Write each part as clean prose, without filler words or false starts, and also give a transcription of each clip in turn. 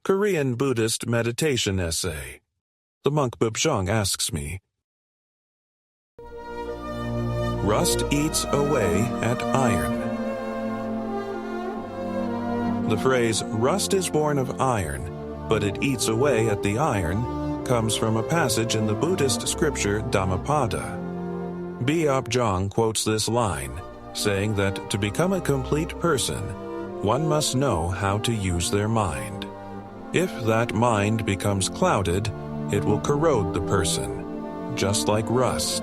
Korean Buddhist meditation essay. The Monk Beop Jeong asks me, Rust eats away at iron. The phrase, rust is born of iron, but it eats away at the iron, comes from a passage in the Buddhist scripture Dhammapada. Beop Jeong quotes this line, saying that to become a complete person, one must know how to use their mind. If that mind becomes clouded, it will corrode the person, just like rust.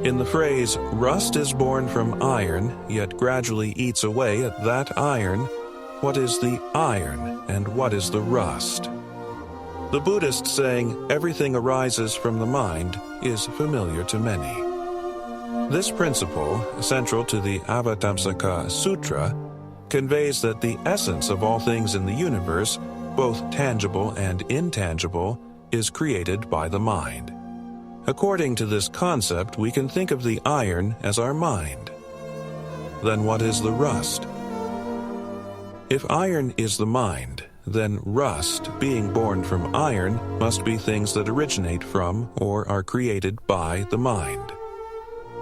In the phrase, rust is born from iron, yet gradually eats away at that iron, what is the iron and what is the rust? The Buddhist saying, everything arises from the mind, is familiar to many. This principle, central to the Avatamsaka Sutra, conveys that the essence of all things in the universe, both tangible and intangible, is created by the mind. According to this concept, we can think of the iron as our mind. Then what is the rust? If iron is the mind, then rust, being born from iron, must be things that originate from or are created by the mind.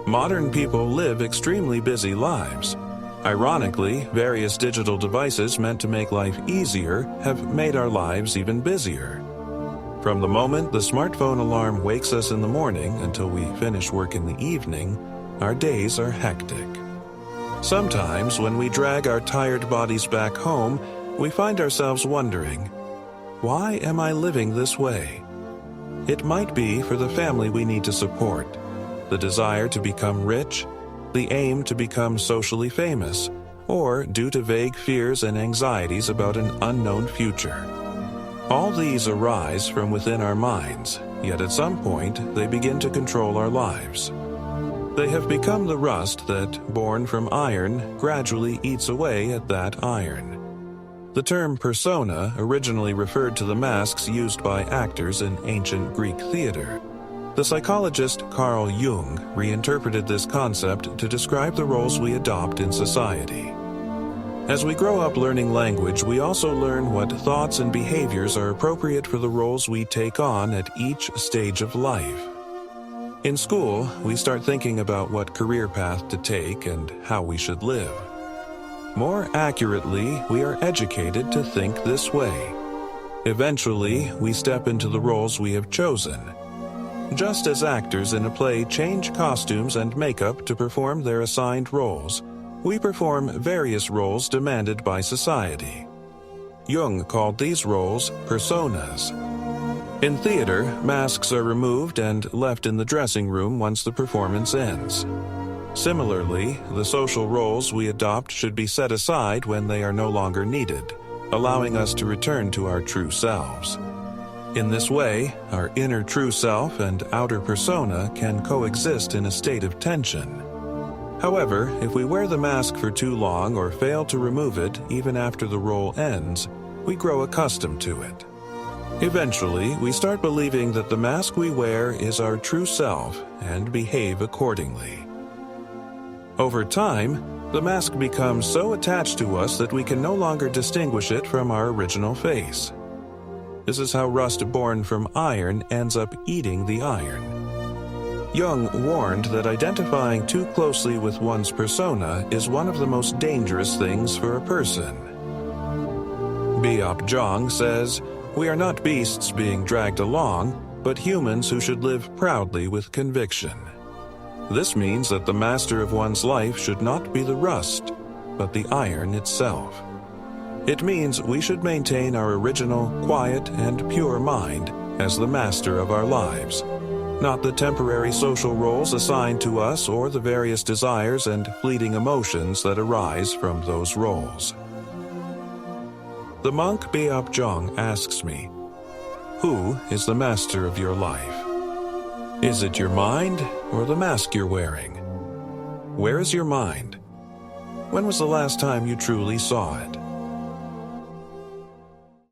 Modern people live extremely busy lives. Ironically, various digital devices meant to make life easier have made our lives even busier. From the moment the smartphone alarm wakes us in the morning until we finish work in the evening, our days are hectic. Sometimes, when we drag our tired bodies back home, we find ourselves wondering, why am I living this way? It might be for the family we need to support, the desire to become rich, the aim to become socially famous, or due to vague fears and anxieties about an unknown future. All these arise from within our minds, yet at some point they begin to control our lives. They have become the rust that, born from iron, gradually eats away at that iron. The term persona originally referred to the masks used by actors in ancient Greek theater. The psychologist Carl Jung reinterpreted this concept to describe the roles we adopt in society. As we grow up learning language, we also learn what thoughts and behaviors are appropriate for the roles we take on at each stage of life. In school, we start thinking about what career path to take and how we should live. More accurately, we are educated to think this way. Eventually, we step into the roles we have chosen. Just as actors in a play change costumes and makeup to perform their assigned roles, we perform various roles demanded by society. Jung called these roles personas. In theater, masks are removed and left in the dressing room once the performance ends. Similarly, the social roles we adopt should be set aside when they are no longer needed, allowing us to return to our true selves. In this way, our inner true self and outer persona can coexist in a state of tension. However, if we wear the mask for too long or fail to remove it even after the role ends, we grow accustomed to it. Eventually, we start believing that the mask we wear is our true self and behave accordingly. Over time, the mask becomes so attached to us that we can no longer distinguish it from our original face. This is how rust born from iron ends up eating the iron. Jung warned that identifying too closely with one's persona is one of the most dangerous things for a person. Beop Jeong says, "We are not beasts being dragged along, but humans who should live proudly with conviction." This means that the master of one's life should not be the rust, but the iron itself. It means we should maintain our original, quiet, and pure mind as the master of our lives, not the temporary social roles assigned to us or the various desires and fleeting emotions that arise from those roles. The Monk Beop Jeong asks me, who is the master of your life? Is it your mind or the mask you're wearing? Where is your mind? When was the last time you truly saw it?